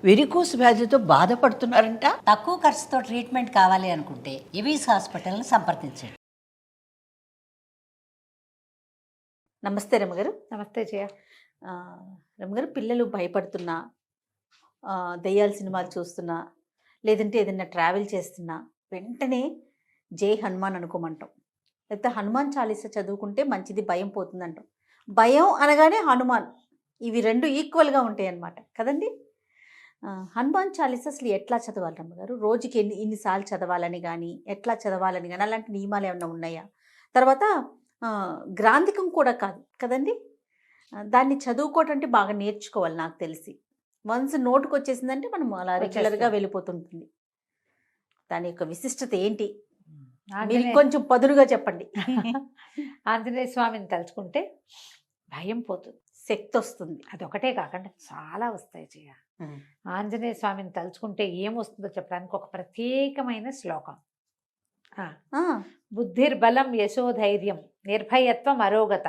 Varicose వ్యాధితో బాధపడుతున్నారంట. తక్కువ ఖర్చుతో ట్రీట్మెంట్ కావాలి అనుకుంటే ఎవిస్ హాస్పిటల్ని సంప్రదించండి. నమస్తే రమ్మగారు. నమస్తే జయ. రమ్మగారు, పిల్లలు భయపడుతున్నా, దెయ్యాల సినిమాలు చూస్తున్నా, లేదంటే ఏదైనా ట్రావెల్ చేస్తున్నా వెంటనే జై హనుమాన్ అనుకోమంటాం. లేకపోతే హనుమాన్ చాలీసా చదువుకుంటే మంచిది, భయం పోతుందంటాం. భయం అనగానే హనుమాన్, ఇవి రెండు ఈక్వల్గా ఉంటాయి అన్నమాట కదండి. హనుమాన్ చాలీసా అసలు ఎట్లా చదవాలి రమ్మగారు? రోజుకి ఇన్నిసార్లు చదవాలని కానీ, ఎట్లా చదవాలని కానీ అలాంటి నియమాలు ఏమైనా ఉన్నాయా? తర్వాత గ్రాంధికం కూడా కాదు కదండి, దాన్ని చదువుకోవటం అంటే బాగా నేర్చుకోవాలి నాకు తెలిసి. వన్స్ నోటుకు వచ్చేసిందంటే మనం అలా రెగ్యులర్గా వెళ్ళిపోతుంటుంది. దాని యొక్క విశిష్టత ఏంటి మీరు కొంచెం పదునుగా చెప్పండి. ఆంజనేయ స్వామిని తలుచుకుంటే భయం పోతుంది, శక్తి వస్తుంది. అదొకటే కాకుండా చాలా వస్తాయి జయ. ఆంజనేయ స్వామిని తలుచుకుంటే ఏమొస్తుందో చెప్పడానికి ఒక ప్రత్యేకమైన శ్లోకం. బుద్ధిర్బలం యశోధైర్యం నిర్భయత్వం అరోగత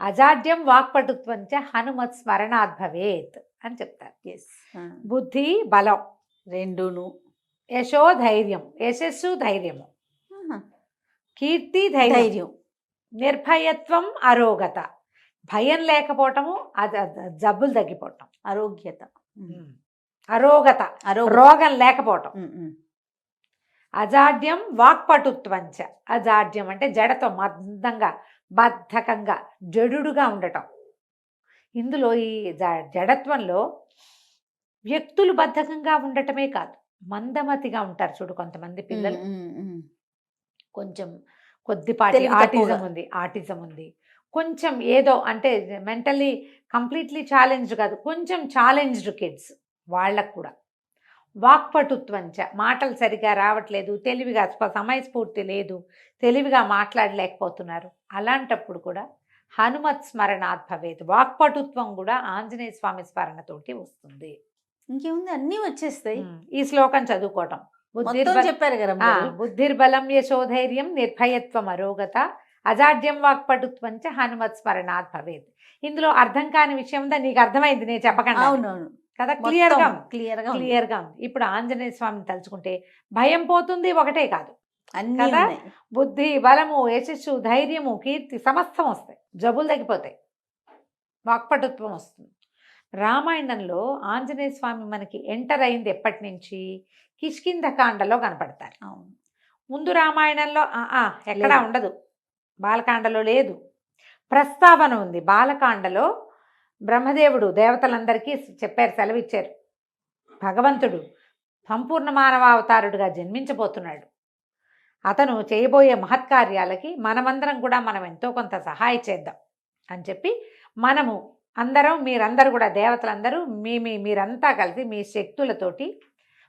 అజాడ్యం వాక్పటుత్వం చ హనుమత్ స్మరణాద్ భవేత్ అని చెప్తారు. బుద్ధి బలం రెండును, యశోధైర్యం యశస్సు ధైర్యము, కీర్తి ధైర్యం, నిర్భయత్వం అరోగత భయం లేకపోవటము, జబ్బులు తగ్గిపోవటం, ఆరోగ్యత, అరోగత రోగం లేకపోవటం, అజాడ్యం వాక్పటుత్వంచ అజాడ్యం అంటే జడతో మందంగా బద్ధకంగా జడుగా ఉండటం. ఇందులో ఈ జడత్వంలో వ్యక్తులు బద్ధకంగా ఉండటమే కాదు, మందమతిగా ఉంటారు చూడు కొంతమంది పిల్లలు. కొంచెం కొద్దిపాటి ఆటిజం ఉంది, కొంచెం ఏదో అంటే మెంటల్లీ కంప్లీట్లీ ఛాలెంజ్డ్ కాదు, కొంచెం ఛాలెంజ్డ్ కిడ్స్, వాళ్ళకు కూడా వాక్పటుత్వంచ మాటలు సరిగా రావట్లేదు, తెలివిగా సమయస్ఫూర్తి లేదు, తెలివిగా మాట్లాడలేకపోతున్నారు. అలాంటప్పుడు కూడా హనుమత్ స్మరణాత్ భవేత్, వాక్పటుత్వం కూడా ఆంజనేయ స్వామి స్మరణతోటి వస్తుంది. ఇంకేముంది, అన్నీ వచ్చేస్తాయి ఈ శ్లోకం చదువుకోవటం. చెప్పారు కదా, బుద్ధిర్బలం యశోధైర్యం నిర్భయత్వం అరోగత అజాడ్యం వాక్పటుత్వంచ హనుమత్ స్మరణాత్ భవేత్. ఇందులో అర్థం కాని విషయం ఉందా? నీకు అర్థమైంది నేను చెప్పకండి. అవునవును కదా, క్లియర్గా ఉంది. ఇప్పుడు ఆంజనేయ స్వామిని తలుచుకుంటే భయం పోతుంది, ఒకటే కాదు కదా, బుద్ధి బలము యశస్సు ధైర్యము కీర్తి సమస్తం వస్తాయి, జబ్బులు తగ్గిపోతాయి, వాక్పటుత్వం వస్తుంది. రామాయణంలో ఆంజనేయ స్వామి మనకి ఎంటర్ అయింది ఎప్పటి నుంచి? కిష్కింధకాండలో కనపడతారు. ముందు రామాయణంలో ఎక్కడా ఉండదు, బాలకాండలో లేదు. ప్రస్తావన ఉంది బాలకాండలో. బ్రహ్మదేవుడు దేవతలందరికీ చెప్పారు, సెలవిచ్చారు, భగవంతుడు సంపూర్ణ మానవావతారుడుగా జన్మించబోతున్నాడు, అతను చేయబోయే మహత్కార్యాలకి మనమందరం కూడా మనం ఎంతో కొంత సహాయం చేద్దాం అని చెప్పి, మనము అందరం మీరందరూ కూడా దేవతలందరూ మీరంతా కలిసి మీ శక్తులతోటి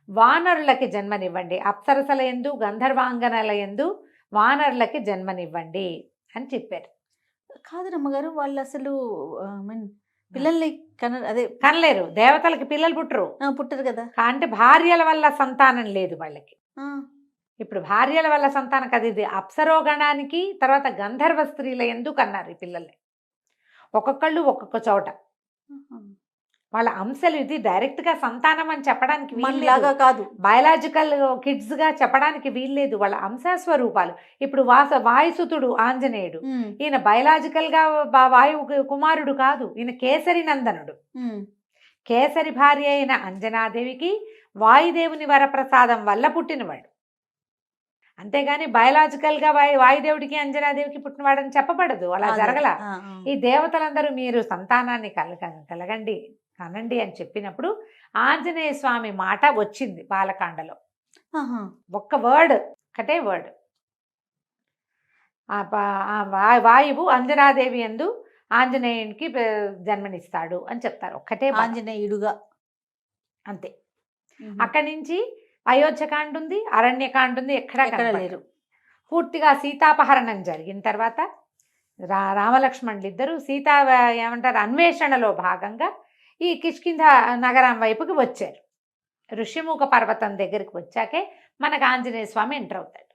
వానరులకి జన్మనివ్వండి, అప్సరసల యందు గంధర్వాంగనల యందు వానరులకి జన్మనివ్వండి అని చెప్పారు. కాదు రమ్మగారు, వాళ్ళు అసలు పిల్లల్ని కనలేరు, దేవతలకి పిల్లలు పుట్టరు కదా, అంటే భార్యల వల్ల సంతానం లేదు వాళ్ళకి. ఇప్పుడు భార్యల వల్ల సంతానం కదా, ఇది అప్సరోగణానికి తర్వాత గంధర్వ స్త్రీల ఎందుకు అన్నారు ఈ పిల్లల్ని. ఒక్కొక్కళ్ళు ఒక్కొక్క చోట వాళ్ళ అంశాలు, ఇది డైరెక్ట్గా సంతానం అని చెప్పడానికి వీల్లాగా కాదు, బయలాజికల్ కిడ్స్గా చెప్పడానికి వీల్లేదు, వాళ్ళ అంశస్వరూపాలు. ఇప్పుడు వాయుసుతుడు ఆంజనేయుడు, ఈయన బయలాజికల్గా వాయు కుమారుడు కాదు, ఈయన కేసరి నందనుడు. కేసరి భార్య అయిన అంజనాదేవికి వాయుదేవుని వరప్రసాదం వల్ల పుట్టినవాడు, అంతేగాని బయలాజికల్గా వాయుదేవుడికి అంజనాదేవికి పుట్టినవాడని చెప్పబడదు, అలా జరగల. ఈ దేవతలందరూ మీరు సంతానాన్ని కలగండి అనండి అని చెప్పినప్పుడు ఆంజనేయ స్వామి మాట వచ్చింది బాలకాండలో. ఒక్క వర్డ్, ఒకటే వర్డ్, వాయువు అంజనాదేవి యందు ఆంజనేయునికి జన్మనిస్తాడు అని చెప్తారు, ఒక్కటే ఆంజనేయుడుగా, అంతే. అక్కడి నుంచి అయోధ్యకాండ ఉంది, అరణ్యకాండ ఉంది, ఎక్కడా లేరు. పూర్తిగా సీతాపహరణం జరిగిన తర్వాత రామలక్ష్మణులు ఇద్దరు సీతా ఏమంటారు అన్వేషణలో భాగంగా ఈ కిష్కింధ నగరం వైపుకి వచ్చారు. ఋషిముఖ పర్వతం దగ్గరికి వచ్చాకే మనకు ఆంజనేయ స్వామి ఎంటర్ అవుతాడు.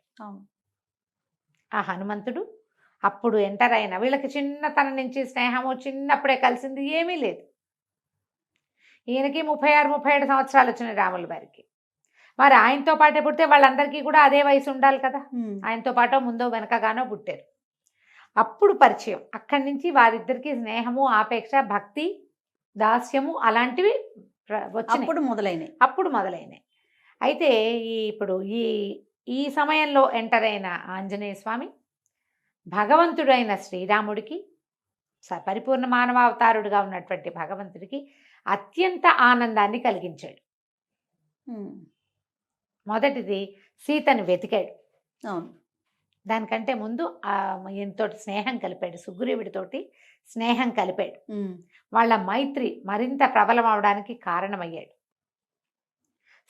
ఆ హనుమంతుడు అప్పుడు ఎంటర్ అయిన వీళ్ళకి చిన్నతనం నుంచి స్నేహము, చిన్నప్పుడే కలిసింది ఏమీ లేదు. ఈయనకి 36, 37 సంవత్సరాలు వచ్చినాయి రాముల వారికి. మరి ఆయనతో పాటే పుడితే వాళ్ళందరికీ కూడా అదే వయసు ఉండాలి కదా. ఆయనతో పాటు ముందో వెనకగానో పుట్టారు. అప్పుడు పరిచయం. అక్కడి నుంచి వారిద్దరికి స్నేహము, ఆపేక్ష, భక్తి, దాస్యము అలాంటివి వచ్చినాయి. అప్పుడు మొదలైనాయి. అయితే ఇప్పుడు ఈ సమయంలో ఎంటర్ అయిన ఆంజనేయ స్వామి భగవంతుడైన శ్రీరాముడికి, పరిపూర్ణ మానవావతారుడుగా ఉన్నటువంటి భగవంతుడికి అత్యంత ఆనందాన్ని కలిగించాడు. మొదటిది సీతను వెతికాడు. దానికంటే ముందు ఈయనతోటి స్నేహం కలిపాడు, సుగ్రీవుడితోటి స్నేహం కలిపాడు. వాళ్ళ మైత్రి మరింత ప్రబలం అవడానికి కారణమయ్యాడు.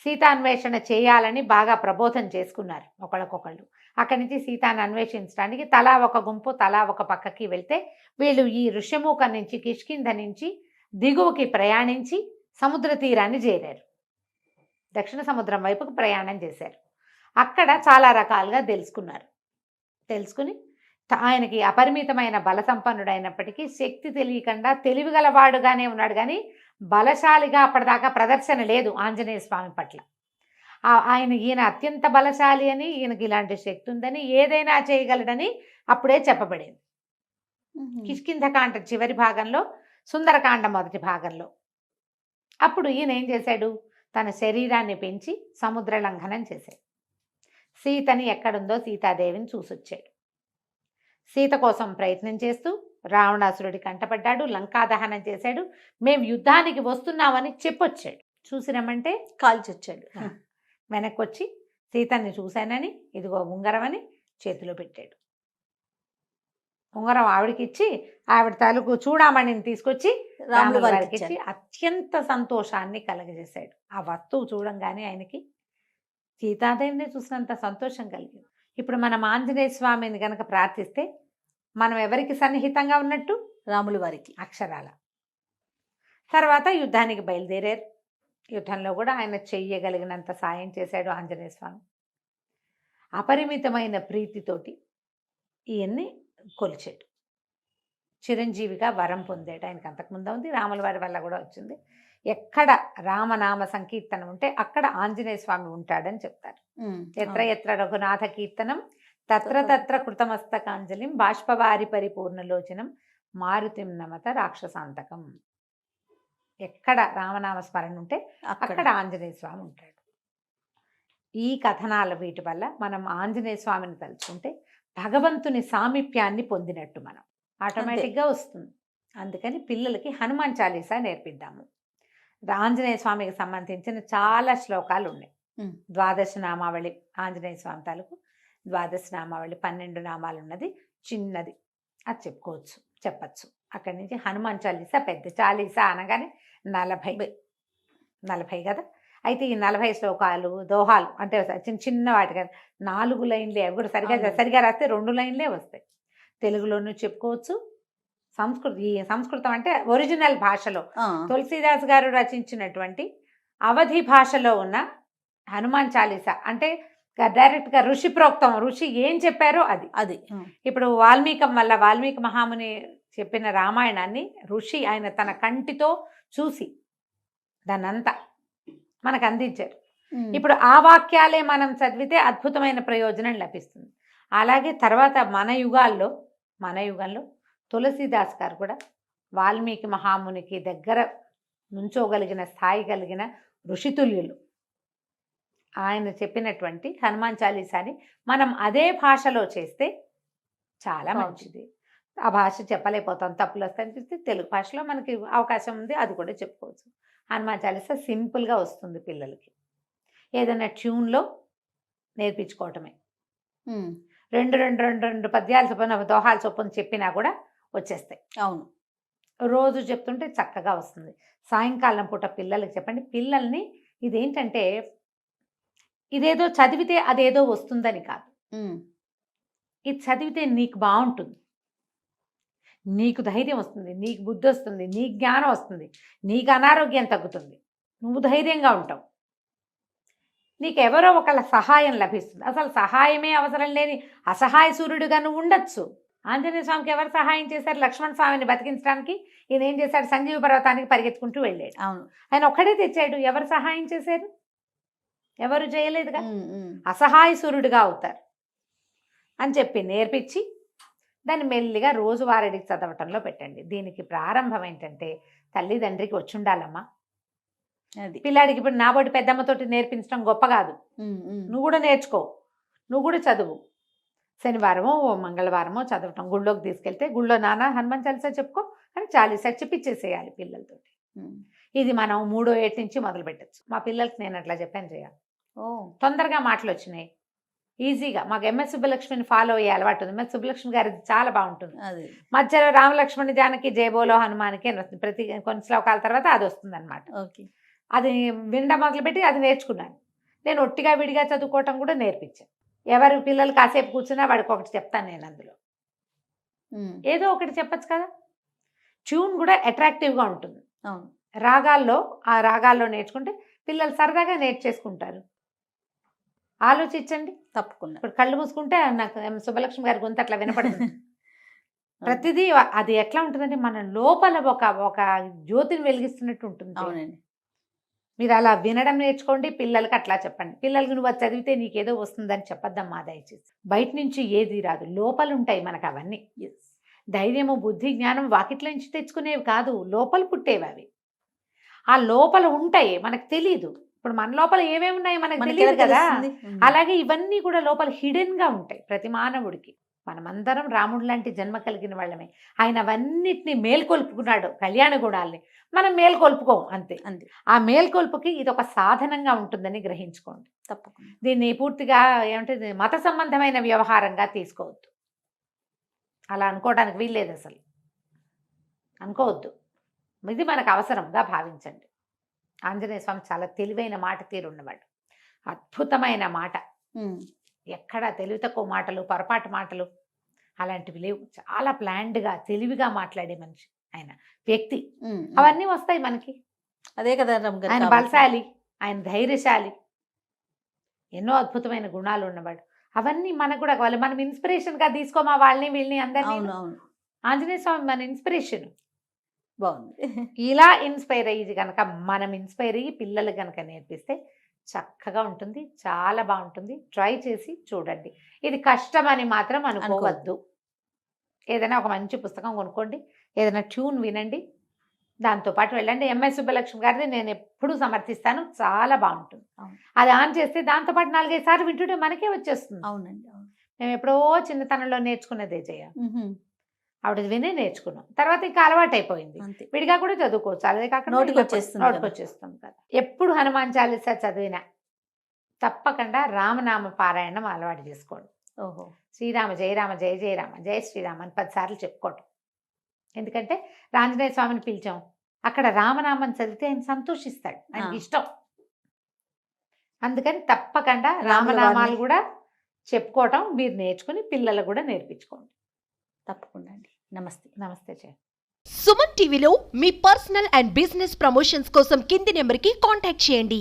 సీతాన్వేషణ చేయాలని బాగా ప్రబోధం చేసుకున్నారు ఒకళ్ళకొకళ్ళు. అక్కడి నుంచి సీతాన్ని అన్వేషించడానికి తలా ఒక గుంపు, తలా ఒక పక్కకి వెళ్తే వీళ్ళు ఈ ఋష్యమూక నుంచి, కిష్కింధ నుంచి దిగువకి ప్రయాణించి సముద్ర తీరాన్ని చేరారు. దక్షిణ సముద్రం వైపుకు ప్రయాణం చేశారు. అక్కడ చాలా రకాలుగా తెలుసుకుని ఆయనకి అపరిమితమైన బల సంపన్నుడైనప్పటికీ శక్తి తెలియకుండా తెలివిగలవాడుగానే ఉన్నాడు, కానీ బలశాలిగా అప్పటిదాకా ప్రదర్శన లేదు ఆంజనేయ స్వామి పట్ల. ఈయన అత్యంత బలశాలి అని, ఈయనకి ఇలాంటి శక్తి ఉందని, ఏదైనా చేయగలడని అప్పుడే చెప్పబడింది. కిష్కింధకాండ చివరి భాగంలో, సుందరకాండ మొదటి భాగంలో. అప్పుడు ఈయన ఏం చేశాడు, తన శరీరాన్ని పెంచి సముద్ర లంఘనం చేశాడు. సీతని ఎక్కడుందో సీతాదేవిని చూసొచ్చాడు. సీత కోసం ప్రయత్నం చేస్తూ రావణాసురుడి కంటపడ్డాడు, లంకాదహనం చేశాడు. మేము యుద్ధానికి వస్తున్నామని చెప్పొచ్చాడు. చూసి రమ్మంటే కాల్చొచ్చాడు. వెనక్కి వచ్చి సీతని చూశానని, ఇదిగో ఉంగరం అని చేతిలో పెట్టాడు. ఉంగరం ఆవిడకి ఇచ్చి, ఆవిడ తాలూకు చూడామణిని తీసుకొచ్చి రాముల వారికి ఇచ్చి అత్యంత సంతోషాన్ని కలగజేశాడు. ఆ వస్తువు చూడంగానే ఆయనకి సీతాదేవిని చూసినంత సంతోషం కలిగింది. ఇప్పుడు మనం ఆంజనేయ స్వామిని కనుక ప్రార్థిస్తే మనం ఎవరికి సన్నిహితంగా ఉన్నట్టు? రాముల వారికి. అక్షరాల. తర్వాత యుద్ధానికి బయలుదేరారు. యుద్ధంలో కూడా ఆయన చెయ్యగలిగినంత సాయం చేశాడు ఆంజనేయ స్వామి. అపరిమితమైన ప్రీతితోటి ఈయన్ని కొలిచాడు. చిరంజీవిగా వరం పొందాడు. ఆయనకు అంతకుముందు ఉంది, రాముల వారి వల్ల కూడా వచ్చింది. ఎక్కడ రామనామ సంకీర్తనం ఉంటే అక్కడ ఆంజనేయ స్వామి ఉంటాడని చెప్తారు. ఎత్ర ఎత్ర రఘునాథ కీర్తనం తత్ర తత్ర కృతమస్తకాంజలిం బాష్పవారి పరిపూర్ణలోచనం మారుతిం నమత రాక్షసాంతకం. ఎక్కడ రామనామ స్మరణ ఉంటే అక్కడ ఆంజనేయ స్వామి ఉంటాడు. ఈ కథనాల వీటి వల్ల మనం ఆంజనేయ స్వామిని తలుచుకుంటే భగవంతుని సామీప్యాన్ని పొందినట్టు మనం ఆటోమేటిక్గా వస్తుంది. అందుకని పిల్లలకి హనుమాన్ చాలీసా నేర్పిద్దాము. ఆంజనేయ స్వామికి సంబంధించిన చాలా శ్లోకాలు ఉన్నాయి. ద్వాదశ నామావళి, ఆంజనేయ స్వామి తాలూకు ద్వాదశ నామావళి 12 నామాలు ఉన్నది, చిన్నది, అది చెప్పచ్చు. అక్కడి నుంచి హనుమాన్ చాలీసా పెద్ద చాలీసా అనగానే 40 కదా. అయితే ఈ 40 శ్లోకాలు దోహాలు అంటే చిన్న వాటి కదా, 4 లైన్లే. అవి కూడా సరిగా రాస్తే 2 లైన్లే వస్తాయి. తెలుగులోనూ చెప్పుకోవచ్చు. సంస్కృతం అంటే ఒరిజినల్ భాషలో తులసీదాస్ గారు రచించినటువంటి అవధి భాషలో ఉన్న హనుమాన్ చాలీసా అంటే డైరెక్ట్గా ఋషి ప్రోక్తం, ఋషి ఏం చెప్పారో అది. ఇప్పుడు వాల్మీకి మహాముని చెప్పిన రామాయణాన్ని ఋషి ఆయన తన కంటితో చూసి దాన్నంతా మనకు అందించారు. ఇప్పుడు ఆ వాక్యాలే మనం చదివితే అద్భుతమైన ప్రయోజనం లభిస్తుంది. అలాగే తర్వాత మన యుగంలో తులసీదాస్ గారు కూడా వాల్మీకి మహామునికి దగ్గర నుంచోగలిగిన స్థాయి కలిగిన ఋషితుల్యులు. ఆయన చెప్పినటువంటి హనుమాన్ చాలీసాని మనం అదే భాషలో చేస్తే చాలా మంచిది. ఆ భాష చెప్పలేకపోతాం, తప్పులు వస్తాయనిపిస్తే తెలుగు భాషలో మనకి అవకాశం ఉంది, అది కూడా చెప్పుకోవచ్చు. హనుమాన్ చాలీసా సింపుల్గా వస్తుంది పిల్లలకి. ఏదైనా ట్యూన్లో నేర్పించుకోవటమే. 2 పద్యాలు చొప్పున, దోహాలు చొప్పున చెప్పినా కూడా వచ్చేస్తాయి. అవును, రోజు చెప్తుంటే చక్కగా వస్తుంది. సాయంకాలం పూట పిల్లలకి చెప్పండి. పిల్లల్ని ఇదేంటంటే ఇదేదో చదివితే అదేదో వస్తుందని కాదు. ఇది చదివితే నీకు బాగుంటుంది, నీకు ధైర్యం వస్తుంది, నీకు బుద్ధి వస్తుంది, నీకు జ్ఞానం వస్తుంది, నీకు అనారోగ్యం తగ్గుతుంది, నువ్వు ధైర్యంగా ఉంటావు, నీకు ఎవరో ఒకళ్ళ సహాయం లభిస్తుంది. అసలు సహాయమే అవసరం లేని అసహాయ సూర్యుడిగా నువ్వు ఉండొచ్చు. ఆంజనేయ స్వామికి ఎవరు సహాయం చేశారు? లక్ష్మణ స్వామిని బతికించడానికి ఈయన ఏం చేశాడు? సంజీవ పర్వతానికి పరిగెత్తుకుంటూ వెళ్ళాడు. అవును. ఆయన ఒక్కడే తెచ్చాడు. ఎవరు సహాయం చేశారు? ఎవరు చేయలేదుగా. ఉమ్, ఉమ్. అసహాయ సూర్యుడిగా అవుతారు అని చెప్పి నేర్పించి దాన్ని మెల్లిగా రోజు వారడికి చదవటంలో పెట్టండి. దీనికి ప్రారంభం ఏంటంటే తల్లిదండ్రికి వచ్చి ఉండాలమ్మా. అది పిల్లాడికి ఇప్పుడు నాబోటి పెద్దమ్మతోటి నేర్పించడం గొప్ప కాదు. ఉమ్, ఉమ్. నువ్వు కూడా నేర్చుకో, నువ్వు కూడా చదువు. శనివారమో మంగళవారమో చదవటం, గుళ్ళోకి తీసుకెళ్తే గుళ్ళో నాన్న హనుమాన్ చాలీసా చెప్పుకో అని చాలీసా చెప్పిచ్చేసేయాలి పిల్లలతోటి. ఉమ్. ఇది మనం 3వ ఏటి నుంచి మొదలు పెట్టచ్చు. మా పిల్లలకి నేను అట్లా చెప్పాను చేయాలి. ఓ తొందరగా మాటలు వచ్చినాయి, ఈజీగా. మాకు ఎంఎస్ సుబ్బలక్ష్మిని ఫాలో అయ్యే అలవాటు ఉంది. ఎంఎస్ సుబ్బలక్ష్మి గారిది చాలా బాగుంటుంది. అది మధ్యలో రామలక్ష్మణి జానకి జయబోలో హనుమానికి అని వస్తుంది. ప్రతి కొన్ని శ్లోకాల తర్వాత అది వస్తుంది అనమాట. ఓకే. అది వినడం మొదలుపెట్టి అది నేర్చుకున్నాను. నేను ఒట్టిగా విడిగా చదువుకోవటం కూడా నేర్పించాను. ఎవరు పిల్లలు కాసేపు కూర్చున్నా వాడికి ఒకటి చెప్తాను నేను. అందులో ఉమ్. ఏదో ఒకటి చెప్పచ్చు కదా. ట్యూన్ కూడా అట్రాక్టివ్గా ఉంటుంది. అవును. ఆ రాగాల్లో నేర్చుకుంటే పిల్లలు సరదాగా నేర్చేసుకుంటారు. ఆలోచించండి. తప్పకుండా. ఇప్పుడు కళ్ళు మూసుకుంటే నాకు సుబ్బలక్ష్మి గారి గొంతు అట్లా వినపడుతుంది. ప్రతిదీ అది ఎట్లా ఉంటుందంటే మన లోపల ఒక జ్యోతిని వెలిగిస్తున్నట్టు ఉంటుంది. అవునండి. మీరు అలా వినడం నేర్చుకోండి. పిల్లలకి అట్లా చెప్పండి. పిల్లలకి నువ్వు అది చదివితే నీకేదో వస్తుందని చెప్పొద్దమ్మా దయచేసి. బయట నుంచి ఏది రాదు, లోపల ఉంటాయి మనకు అవన్నీ. ధైర్యము, బుద్ధి, జ్ఞానం వాకిట్లో నుంచి తెచ్చుకునేవి కాదు, లోపల పుట్టేవి అవి. ఆ లోపల ఉంటాయి, మనకు తెలీదు. ఇప్పుడు మన లోపల ఏమేమి ఉన్నాయి మనకు తెలియదు కదా. అలాగే ఇవన్నీ కూడా లోపల హిడెన్ గా ఉంటాయి ప్రతి మానవుడికి. మనమందరం రాముడు లాంటి జన్మ కలిగిన వాళ్ళమే. ఆయన అవన్నిటిని మేల్కొల్పుకున్నాడు, కళ్యాణ గుణాలని. మనం మేల్కొల్పుకోం అంతే. అంతే. ఆ మేల్కొల్పుకి ఇది ఒక సాధనంగా ఉంటుందని గ్రహించుకోండి. తప్పకుండా. దీన్ని పూర్తిగా ఏమంటే మత సంబంధమైన వ్యవహారంగా తీసుకోవద్దు. అలా అనుకోవడానికి వీల్లేదు, అసలు అనుకోవద్దు. ఇది మనకు అవసరంగా భావించండి. ఆంజనేయ స్వామి చాలా తెలివైన మాట తీరు ఉన్నవాడు, అద్భుతమైన మాట. ఎక్కడ తెలివి తక్కువ మాటలు, పొరపాటు మాటలు అలాంటివి లేవు. చాలా ప్లాన్డ్గా తెలివిగా మాట్లాడే మనిషి ఆయన, వ్యక్తి. అవన్నీ వస్తాయి మనకి. అదే కదా రమ్గారు. ఆయన బలశాలి, ఆయన ధైర్యశాలి, ఎన్నో అద్భుతమైన గుణాలు ఉన్నవాడు. అవన్నీ మనకు కూడా కావాలి. మనం ఇన్స్పిరేషన్గా తీసుకోమా వాళ్ళని వీళ్ళని అందరినీ. అవును. ఆంజనేయ స్వామి మన ఇన్స్పిరేషన్. బాగుంది. ఇలా ఇన్స్పైర్ అయ్యి కనుక మనం ఇన్స్పైర్ అయ్యి పిల్లలు కనుక నేర్పిస్తే చక్కగా ఉంటుంది, చాలా బాగుంటుంది. ట్రై చేసి చూడండి. ఇది కష్టం అని మాత్రం అనుకోవద్దు. ఏదైనా ఒక మంచి పుస్తకం కొనుక్కోండి, ఏదైనా ట్యూన్ వినండి, దాంతోపాటు వెళ్ళండి. ఎంఎస్ సుబ్బలక్ష్మి గారిది నేను ఎప్పుడూ సమర్థిస్తాను, చాలా బాగుంటుంది. అది ఆన్ చేస్తే దాంతోపాటు 4-5 సార్లు వింటుంటే మనకే వచ్చేస్తుంది. అవునండి. అవును. మేము ఎప్పుడో చిన్నతనంలో నేర్చుకున్నదే చేయ, ఆవిడ వినే నేర్చుకున్నాం. తర్వాత ఇంకా అలవాటు అయిపోయింది. విడిగా కూడా చదువుకోవచ్చు. అదే కాకుండా నోటికి వచ్చేస్తుంది కదా. ఎప్పుడు హనుమాన్ చాలీసా చదివినా తప్పకుండా రామనామ పారాయణం అలవాటు చేసుకోండి. ఓహో. శ్రీరామ జయ రామ జయ జయ రామ జయ శ్రీరామ అని 10 సార్లు చెప్పుకోవటం. ఎందుకంటే ఆంజనేయ స్వామిని పిలిచాం, అక్కడ రామనామం చదివితే ఆయన సంతోషిస్తాడు, ఆయనకి ఇష్టం. అందుకని తప్పకుండా రామనామాలు కూడా చెప్పుకోవటం మీరు నేర్చుకుని పిల్లలు కూడా నేర్పించుకోండి. తప్పకుండా అండి. నమస్తే. నమస్తే జయ. సుమన్ టీవీలో మీ పర్సనల్ అండ్ బిజినెస్ ప్రమోషన్స్ కోసం కింది నెంబర్కి కాంటాక్ట్ చేయండి.